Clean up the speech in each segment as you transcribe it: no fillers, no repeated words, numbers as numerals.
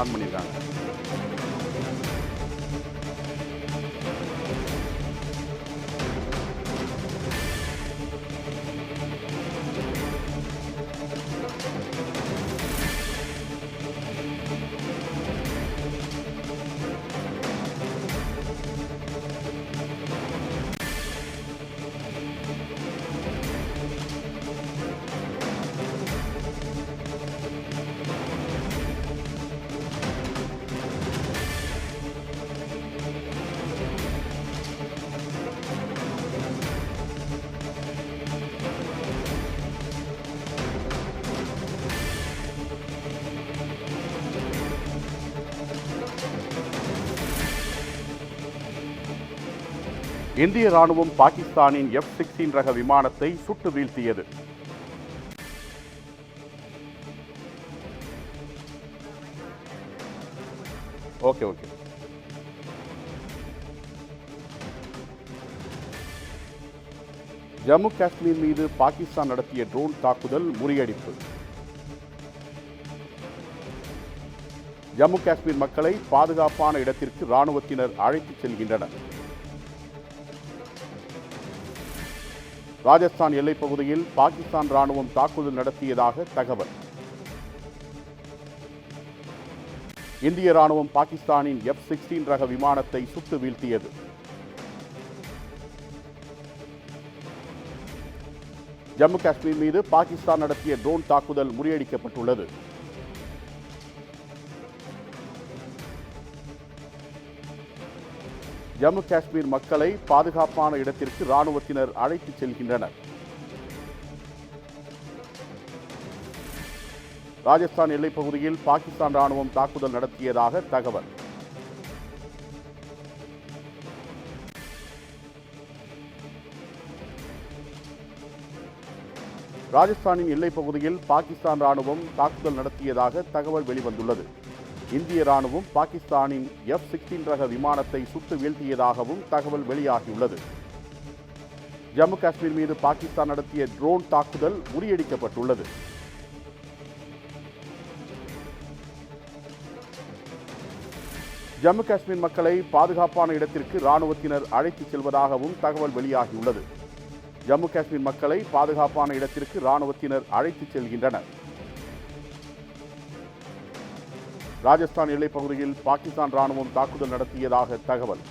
On பண்ணியிருக்காங்க. இந்திய ராணுவம் பாகிஸ்தானின் F-16 ரக விமானத்தை சுட்டு வீழ்த்தியது. ஓகே. ஜம்மு காஷ்மீர் மீது பாகிஸ்தான் நடத்திய ட்ரோன் தாக்குதல் முறியடிப்பு. ஜம்மு காஷ்மீர் மக்களை பாதுகாப்பான இடத்திற்கு ராணுவத்தினர் அழைத்துச் செல்கின்றனர். ராஜஸ்தான் எல்லைப் பகுதியில் பாகிஸ்தான் ராணுவம் தாக்குதல் நடத்தியதாக தகவல். இந்திய ராணுவம் பாகிஸ்தானின் F-16 ரக விமானத்தை சுட்டு வீழ்த்தியது. ஜம்மு காஷ்மீர் மீது பாகிஸ்தான் நடத்திய ட்ரோன் தாக்குதல் முறியடிக்கப்பட்டுள்ளது. ஜம்மு காஷ்மீர் மக்களை பாதுகாப்பான இடத்திற்கு ராணுவத்தினர் அழைத்துச் செல்கின்றனர். ராஜஸ்தான் எல்லைப் பகுதியில் பாகிஸ்தான் ராணுவம் தாக்குதல் நடத்தியதாக தகவல். ராஜஸ்தானின் எல்லைப் பகுதியில் பாகிஸ்தான் ராணுவம் தாக்குதல் நடத்தியதாக தகவல் வெளிவந்துள்ளது. இந்திய ராணுவம் பாகிஸ்தானின் F-16 ரக விமானத்தை சுட்டு வீழ்த்தியதாகவும் தகவல் வெளியாகியுள்ளது. ஜம்மு காஷ்மீர் மீது பாகிஸ்தான் நடத்திய ட்ரோன் தாக்குதல் முறியடிக்கப்பட்டுள்ளது. ஜம்மு காஷ்மீர் மக்களை பாதுகாப்பான இடத்திற்கு ராணுவத்தினர் அழைத்துச் செல்வதாகவும் தகவல் வெளியாகியுள்ளது. ஜம்மு காஷ்மீர் மக்களை பாதுகாப்பான இடத்திற்கு ராணுவத்தினர் அழைத்துச் செல்கின்றனர். ராஜஸ்தான் எல்லைப் பகுதியில் பாகிஸ்தான் ராணுவம் தாக்குதல் நடத்தியதாக தகவல்.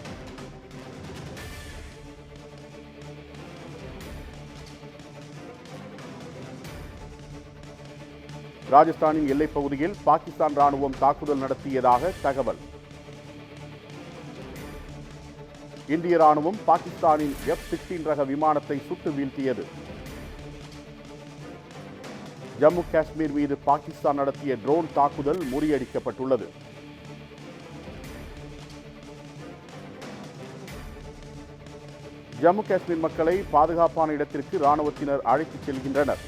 ராஜஸ்தானின் எல்லைப் பகுதியில் பாகிஸ்தான் ராணுவம் தாக்குதல் நடத்தியதாக தகவல். இந்திய ராணுவம் பாகிஸ்தானின் F-16 ரக விமானத்தை சுட்டு வீழ்த்தியது. ஜம்மு காஷ்மீர் மீது பாகிஸ்தான் நடத்திய ட்ரோன் தாக்குதல் முறியடிக்கப்பட்டுள்ளது. ஜம்மு காஷ்மீர் மக்களை பாதுகாப்பான இடத்திற்கு ராணுவத்தினர் அழைத்துச் செல்கின்றனர்.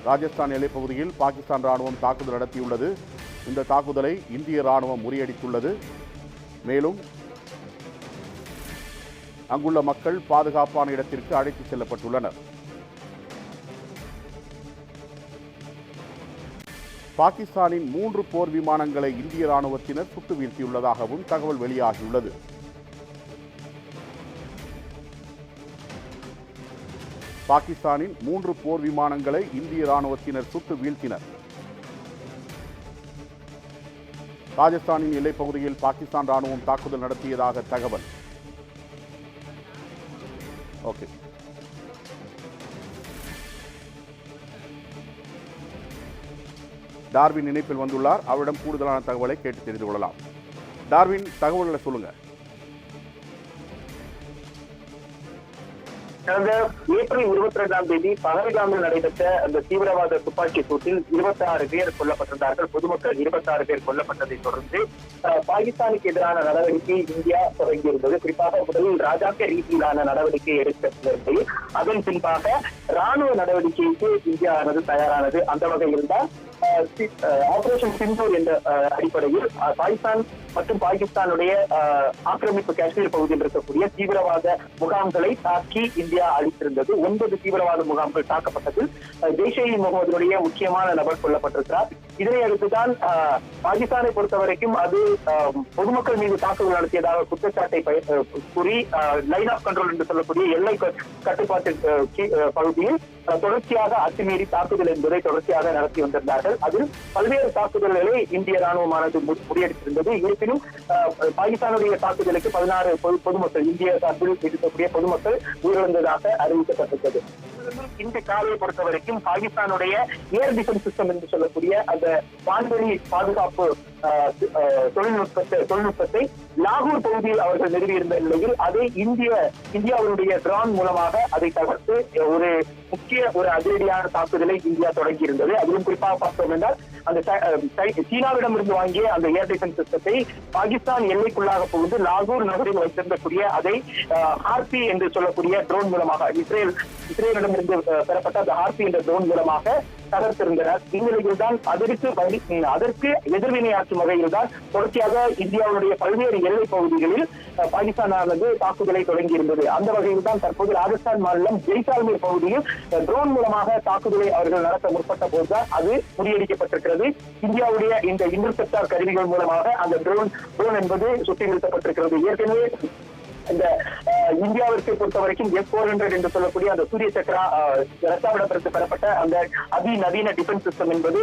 ராஜஸ்தான் எல்லைப் பகுதியில் பாகிஸ்தான் ராணுவம் தாக்குதல் நடத்தியுள்ளது. இந்த தாக்குதலை இந்திய ராணுவம் முறியடித்துள்ளது. மேலும் அங்குள்ள மக்கள் பாதுகாப்பான இடத்திற்கு அழைத்துச் செல்லப்பட்டுள்ளனர். பாகிஸ்தானின் 3 போர் விமானங்களை இந்திய ராணுவத்தினர் சுட்டு வீழ்த்தியுள்ளதாகவும் தகவல் வெளியாகியுள்ளது. பாகிஸ்தானின் 3 போர் விமானங்களை இந்திய ராணுவத்தினர் சுட்டு வீழ்த்தினர். ராஜஸ்தானின் எல்லைப் பகுதியில் பாகிஸ்தான் ராணுவம் தாக்குதல் நடத்தியதாக தகவல். ஓகே. டார்வின் இணைப்பில் வந்துள்ளார். அவரிடம் கூடுதலான தகவலை கேட்டு தெரிந்து கொள்ளலாம். டார்வின், தகவல்களை சொல்லுங்க. கடந்த ஏப்ரல் 22ஆம் தேதி பஹல்காமில் நடைபெற்ற அந்த தீவிரவாத துப்பாக்கி சூட்டில் 26 பேர் கொல்லப்பட்டிருந்தார்கள். பொதுமக்கள் 26 பேர் கொல்லப்பட்டதை தொடர்ந்து பாகிஸ்தானுக்கு எதிரான நடவடிக்கை இந்தியா தொடங்கியிருந்தது. குறிப்பாக முதலில் ராஜாக்க ரீதியிலான நடவடிக்கை எடுக்கப்பட்டது. அதன் பின்பாக ராணுவ நடவடிக்கைக்கு இந்தியாவானது தயாரானது. அந்த வகையில் தான் ஆபரேஷன் சிந்தூர் என்ற அடிப்படையில் பாகிஸ்தான் மற்றும் பாகிஸ்தானுடைய ஆக்கிரமிப்பு காஷ்மீர் பகுதியில் இருக்கக்கூடிய தீவிரவாத முகாம்களை தாக்கி இந்தியா அளித்திருந்தது. 9 தீவிரவாத முகாம்கள் தாக்கப்பட்டதில் ஜெய்ஷே முகமதுடைய முக்கியமான நபர் கொல்லப்பட்டிருக்கிறார். இதனை அடுத்துதான் பாகிஸ்தானை பொறுத்தவரைக்கும் அது பொதுமக்கள் மீது தாக்குதல் நடத்தியதாக குற்றச்சாட்டை கூறி லைன் ஆஃப் கண்ட்ரோல் என்று சொல்லக்கூடிய எல்லை கட்டுப்பாட்டு பகுதியில் தொடர்ச்சியாக அத்துமீறி தாக்குதல் என்பதை தொடர்ச்சியாக நடத்தி வந்திருந்தார்கள். அதில் பல்வேறு தாக்குதல்களை இந்திய ராணுவமானது முறியடித்திருந்தது. இருப்பினும் பாகிஸ்தானுடைய தாக்குதலுக்கு 16 பொதுமக்கள் இந்திய சார்பில் இருக்கக்கூடிய பொதுமக்கள் உயிரிழந்ததாக அறிவிக்கப்பட்டிருக்கிறது. இந்த காலையை பொறுத்த வரைக்கும் பாகிஸ்தானுடைய ஏர் டிஃபென்ஸ் சிஸ்டம் என்று சொல்லக்கூடிய அந்த வான்வெளி பாதுகாப்பு தொழில்நுட்பத்தை லாகூர் பகுதியில் அவர்கள் நிறுவியிருந்த நிலையில் அதை இந்தியாவுடைய ட்ரோன் மூலமாக அதை தகர்த்து ஒரு முக்கிய ஒரு அதிரடியான தாக்குதலை இந்தியா தொடங்கி இருந்தது. அதிலும் குறிப்பாக பார்த்தோம் என்றால் அந்த சீனாவிடமிருந்து வாங்கிய அந்த ஏர் டிஃபென்ஸ் சிஸ்டத்தை பாகிஸ்தான் எல்லைக்குள்ளாக புகுந்து லாகூர் நகரில் வைத்திருந்தக்கூடிய அதை ஹார்பி என்று சொல்லக்கூடிய ட்ரோன் மூலமாக இஸ்ரேலிடமிருந்து பெறப்பட்ட அந்த ஹார்பி என்ற ட்ரோன் மூலமாக தகர்த்திருந்தனர். இந்நிலையில் தான் அதற்கு எதிர்வினையாற்றும் வகையில் தான் தொடர்ச்சியாக இந்தியாவுடைய பல்வேறு எல்லை பகுதிகளில் பாகிஸ்தானானது தாக்குதலை தொடங்கியிருந்தது. அந்த வகையில் தான் தற்போது ராஜஸ்தான் மாநிலம் ஜெய்சால்மீர் பகுதியில் ட்ரோன் மூலமாக தாக்குதலை அவர்கள் நடத்த முற்பட்ட போதுதான் அது முறியடிக்கப்பட்டிருக்கிறது. இந்தியாவுடைய இந்த இன்டர்செப்டார் கருவிகள் மூலமாக அந்த ட்ரோன் என்பது சுட்டி நிறுத்தப்பட்டிருக்கிறது. ஏற்கனவே இந்த இந்தியாவிற்கு பொறுத்த வரைக்கும் S-400 என்று சொல்லக்கூடிய அந்த சூரிய சக்கரா ரஷ்யாவிடத்திற்கு பெறப்பட்ட அந்த அதிநவீன டிஃபென்ஸ் சிஸ்டம் என்பது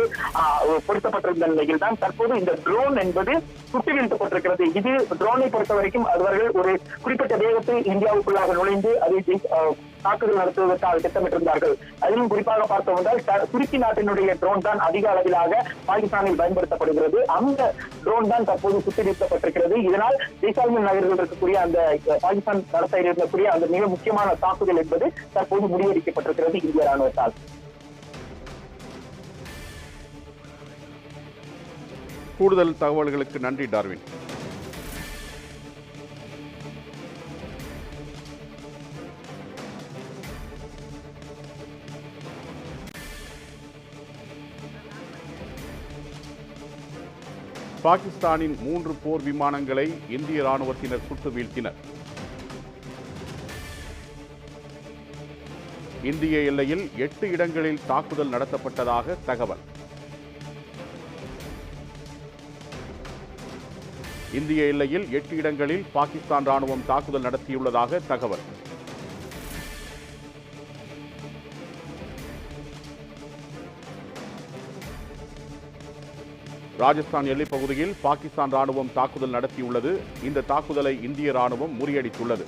பொருத்தப்பட்டிருந்த நிலையில் தான் தற்போது இந்த ட்ரோன் என்பது சுட்டி வீழ்த்தப்பட்டிருக்கிறது. இது ட்ரோனை பொறுத்த வரைக்கும் அவர்கள் ஒரு குறிப்பிட்ட வேகத்தில் இந்தியாவுக்குள்ளாக நுழைந்து அதை தாக்குதல் நடத்துவதற்காக திட்டமிட்டிருந்தார்கள். அதிலும் குறிப்பாக பார்த்தோம் என்றால் துருக்கி நாட்டினுடைய ட்ரோன் தான் அதிக அளவிலாக பாகிஸ்தானில் பயன்படுத்தப்படுகிறது. அந்த ட்ரோன் தான் தற்போது சுட்டி வீழ்த்தப்பட்டிருக்கிறது. இதனால் ஜெய்சால்மீர் நகரில் இருக்கக்கூடிய அந்த பாகிஸ்தான் நடத்த இருக்கக்கூடிய அந்த மிக முக்கியமான தாக்குதல் என்பது தற்போது முறியடிக்கப்பட்டிருக்கிறது இந்திய ராணுவத்தால். கூடுதல் தகவல்களுக்கு நன்றி டார்வின். பாகிஸ்தானின் 3 போர் விமானங்களை இந்திய ராணுவத்தினர் சுட்டு வீழ்த்தினர். இந்திய எல்லையில் 8 இடங்களில் தாக்குதல் நடத்தப்பட்டதாக தகவல். இந்திய எல்லையில் 8 இடங்களில் பாகிஸ்தான் ராணுவம் தாக்குதல் நடத்தியுள்ளதாக தகவல். ராஜஸ்தான் எல்லைப் பகுதியில் பாகிஸ்தான் ராணுவம் தாக்குதல் நடத்தியுள்ளது. இந்த தாக்குதலை இந்திய ராணுவம் முறியடித்துள்ளது.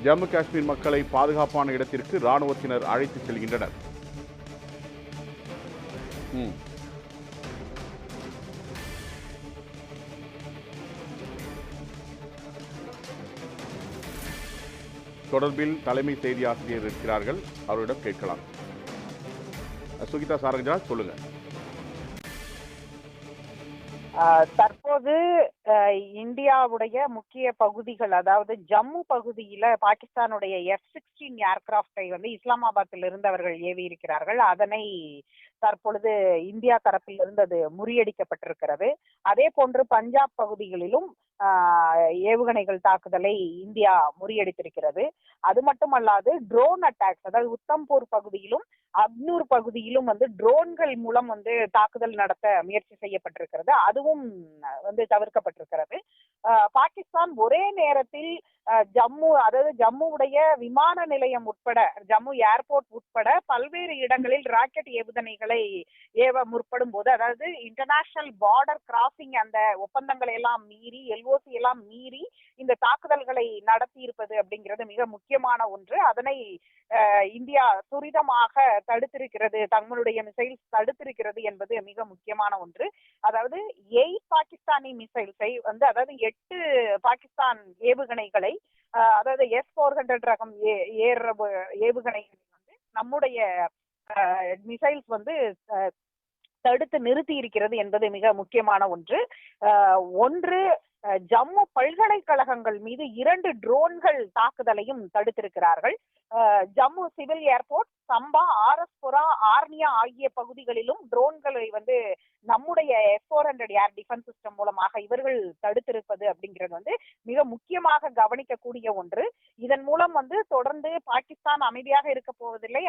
ஜம்மு காஷ்மீர் மக்களை பாதுகாப்பான இடத்திற்கு ராணுவத்தினர் அழைத்துச் செல்கின்றனர். தொடர்பில் தலைமை செய்தி ஆசிரியர் இருக்கிறார்கள், அவரிடம் கேட்கலாம். சுகிதா சாரங்கராஜ், சொல்லுங்க. தற்போது இந்தியாவுடைய முக்கிய பகுதிகள், அதாவது ஜம்மு பகுதியில பாகிஸ்தானுடைய F-16 ஏர்கிராப்டை இஸ்லாமாபாத்தில் இருந்து அவர்கள் ஏவி இருக்கிறார்கள். அதனை தற்பொழுது இந்தியா தரப்பில் இருந்து அது முறியடிக்கப்பட்டிருக்கிறது. அதே போன்று பஞ்சாப் பகுதிகளிலும் ஏவுகணைகள் தாக்குதலை இந்தியா முறியடித்திருக்கிறது. அது மட்டுமல்லாது ட்ரோன் அட்டாக்ஸ், அதாவது உத்தம்பூர் பகுதியிலும் அக்னூர் பகுதியிலும் ட்ரோன்கள் மூலம் தாக்குதல் நடத்த முயற்சி செய்யப்பட்டிருக்கிறது. அதுவும் தவிர்க்கப்பட்டிருக்கிறது. பாகிஸ்தான் ஒரே நேரத்தில் ஜம்முவுடைய விமான நிலையம் உட்பட, ஜம்மு ஏர்போர்ட் உட்பட பல்வேறு இடங்களில் ராக்கெட் ஏவுகணைகளை ஏவ முற்படும் போது, அதாவது இன்டர்நேஷனல் பார்டர் கிராசிங் அந்த ஒப்பந்தங்களை எல்லாம் மீறி, LOC எல்லாம் மீறி இந்த தாக்குதல்களை நடத்தி இருப்பது அப்படிங்கிறது மிக முக்கியமான ஒன்று. அதனை இந்தியா துரிதமாக தடுத்திருக்கிறது, தங்களுடைய மிசைல்ஸ் தடுத்திருக்கிறது என்பது மிக முக்கியமான ஒன்று. அதாவது 8 பாகிஸ்தானி மிசைல்ஸை அதாவது 8 பாகிஸ்தான் ஏவுகணைகளை, அதாவது S-400 ரகம் ஏவுகணைகள் நம்முடைய மிசைல்ஸ் தடுத்து நிறுத்தி இருக்கிறது என்பது மிக முக்கியமான ஒன்று. ஜம்மு பல்கலைக்கழகங்கள் மீது 2 ட்ரோன்கள் தாக்குதலையும் தடுத்திருக்கிறார்கள். ஜம்மு சிவில் ஏர்போர்ட், சம்பா, ஆர்எஸ்புரா, ஆர்னியா ஆகிய பகுதிகளிலும் ட்ரோன்களை நம்முடைய S-400 ஏர் டிஃபென்ஸ் சிஸ்டம் மூலமாக இவர்கள் தடுத்திருப்பது அப்படிங்கிறது மிக முக்கியமாக கவனிக்கக்கூடிய ஒன்று. இதன் மூலம் தொடர்ந்து பாகிஸ்தான் அமைதியாக இருக்க போவதில்லை.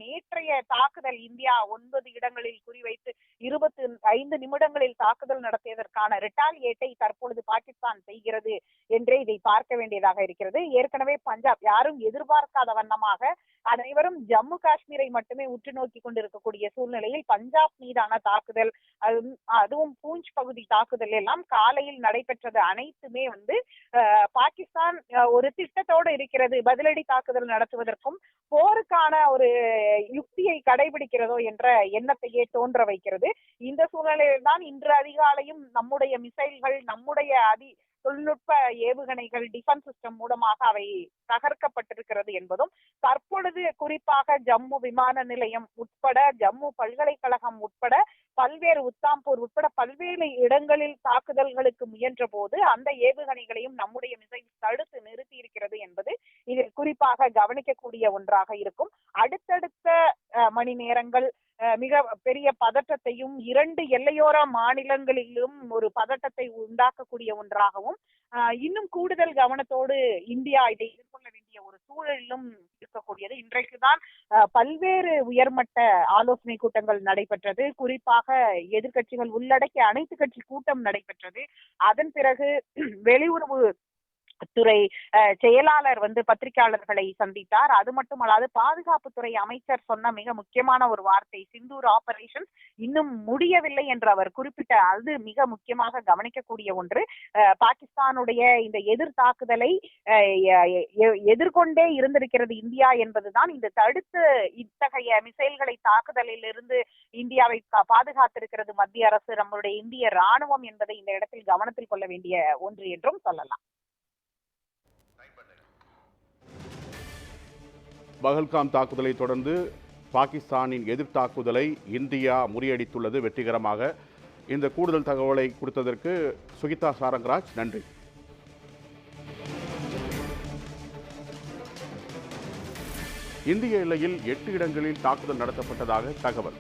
நேற்றைய தாக்குதல் இந்தியா 9 இடங்களில் குறிவைத்து 25 நிமிடங்களில் தாக்குதல் நடத்தியதற்கான ரிட்டாலியேட்டை தற்பொழுது பாகிஸ்தான் செய்கிறது என்றே இதை பார்க்க வேண்டியதாக இருக்கிறது. ஏற்கனவே பஞ்சாப் யாரும் எதிர்பார்க்காத வண்ணமாக அனைவரும் ஜம்மு காஷ்மீரை மட்டுமே உற்று நோக்கி கொண்டிருக்கக்கூடிய சூழ்நிலையில் பஞ்சாப் மீதான தாக்குதல், அதுவும் பூஞ்ச் பகுதி தாக்குதல் எல்லாம் காலையில் நடைபெற்றது அனைத்துமே பாகிஸ்தான் ஒரு திட்டத்தோடு இருக்கிறது. பதிலடி தாக்குதல் நடத்துவதற்கும் போருக்கான ஒரு யுக்தியை கடைபிடிக்கிறதோ என்ற எண்ணத்தையே தோன்ற வைக்கிறது. இந்த சூழ்நிலையில் தான் இன்று அதிகாலையும் நம்முடைய மிசைல்கள், நம்முடைய தொழில்நுட்ப ஏவுகணைகள் டிஃபென்ஸ் சிஸ்டம் மூலமாக அவை தகர்க்கப்பட்டிருக்கிறது என்பதும், தற்பொழுது குறிப்பாக ஜம்மு விமான நிலையம் உட்பட, ஜம்மு பல்கலைக்கழகம் உட்பட, பல்வேறு உத்தாம்பூர் உட்பட பல்வேறு இடங்களில் தாக்குதல்களுக்கு முயன்ற போது அந்த ஏவுகணைகளையும் நம்முடைய மிசைல் தடுத்து நிறுத்தி இருக்கிறது என்பது இதில் குறிப்பாக கவனிக்கக்கூடிய ஒன்றாக இருக்கும். அடுத்தடுத்த மணி நேரங்கள் மிக பெரிய பதற்றத்தையும் 2 எல்லையோர மாநிலங்களிலும் ஒரு பதட்டத்தை உண்டாக்கக்கூடிய ஒன்றாகவும், இன்னும் கூடுதல் கவனத்தோடு இந்தியா இதை எதிர்கொள்ள வேண்டிய ஒரு சூழலிலும் இருக்கக்கூடியது. இன்றைக்குதான் பல்வேறு உயர்மட்ட ஆலோசனை கூட்டங்கள் நடைபெற்றது. குறிப்பாக எதிர்கட்சிகள் உள்ளடக்கிய அனைத்து கட்சி கூட்டம் நடைபெற்றது. அதன் பிறகு வெளியுறவு துறை செயலாளர் பத்திரிகையாளர்களை சந்தித்தார். அது மட்டுமல்லாது பாதுகாப்புத்துறை அமைச்சர் சொன்ன மிக முக்கியமான ஒரு வார்த்தை, சிந்தூர் ஆபரேஷன் இன்னும் முடியவில்லை என்று அவர் குறிப்பிட்ட அது மிக முக்கியமாக கவனிக்கக்கூடிய ஒன்று. பாகிஸ்தானுடைய இந்த எதிர் தாக்குதலை எதிர்கொண்டே இருந்திருக்கிறது இந்தியா என்பதுதான். இந்த தடுத்து இத்தகைய மிசைல்களை தாக்குதலில் இருந்து இந்தியாவை பாதுகாத்திருக்கிறது மத்திய அரசு, நம்மளுடைய இந்திய ராணுவம் என்பதை இந்த இடத்தில் கவனத்தில் கொள்ள வேண்டிய ஒன்று என்றும் சொல்லலாம். பஹல்காம் தாக்குதலை தொடர்ந்து பாகிஸ்தானின் எதிர் தாக்குதலை இந்தியா முறியடித்துள்ளது வெற்றிகரமாக. இந்த கூடுதல் தகவலை கொடுத்ததற்கு சுகிதா சாரங்கராஜ் நன்றி. இந்திய எல்லையில் 8 இடங்களில் தாக்குதல் நடத்தப்பட்டதாக தகவல்.